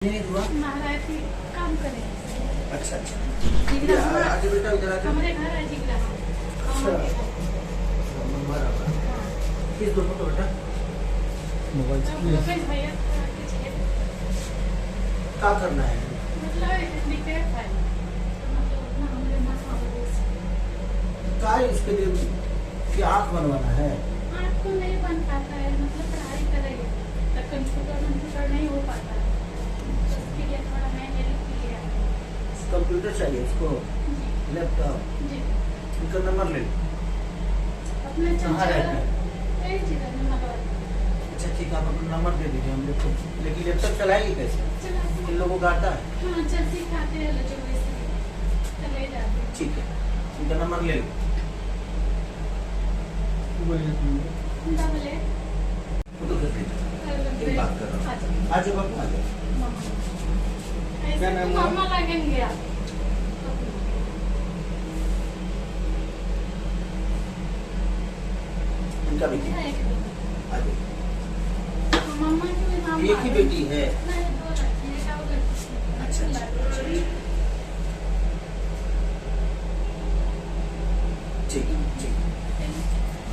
नहीं हुआ। महाराज की काम करें। अच्छा अच्छा आज बेटा इधर आके हमारे घर है जिगरा। अच्छा किस दो फोटो बेटा मोबाइल से भैया क्या करना है मतलब निकले फाइल मतलब हमरे क्या है उसके लिए कि आँख बनवाना है। आँख तो नहीं बन पाता है मतलब पढ़ाई करेंगे तो कंप्यूटर नहीं हो पाता है उसके लिए थोड़ा मैं हेल्प के लिए आई हूँ। कंप्यूटर चाहिए उसको लैपटॉप जी उनका नंबर ले लो। अपना कहाँ रहते हैं? यही जगह नंबर अच्छा ठीक है आप अपना नंबर दे दीजिए हम लोग को। लेकिन लैपटॉप चलाएगी कैसे चलाते इन लोगों को आता है। हाँ चल सिखाते हैं जो वैसे चले जाते हैं। ठीक है उनका नंबर ले लो। डबल है फोटो देख लीजिए बात कर रहा हूँ आज बाबू आ जाओ। क्या नाम है? मामा लगेंगे आप इनका बेटी आ जाओ। मामा के नाम एक ही बेटी है। नहीं दो लड़की है क्या अच्छा अच्छा ठीक ठीक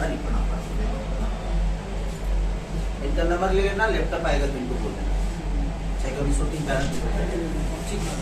अरे प्रणाम इनका नंबर ले लेना लैपटॉप आएगा तो इनको बोल देना चाहे कभी शूटिंग पैरेंट ठीक है।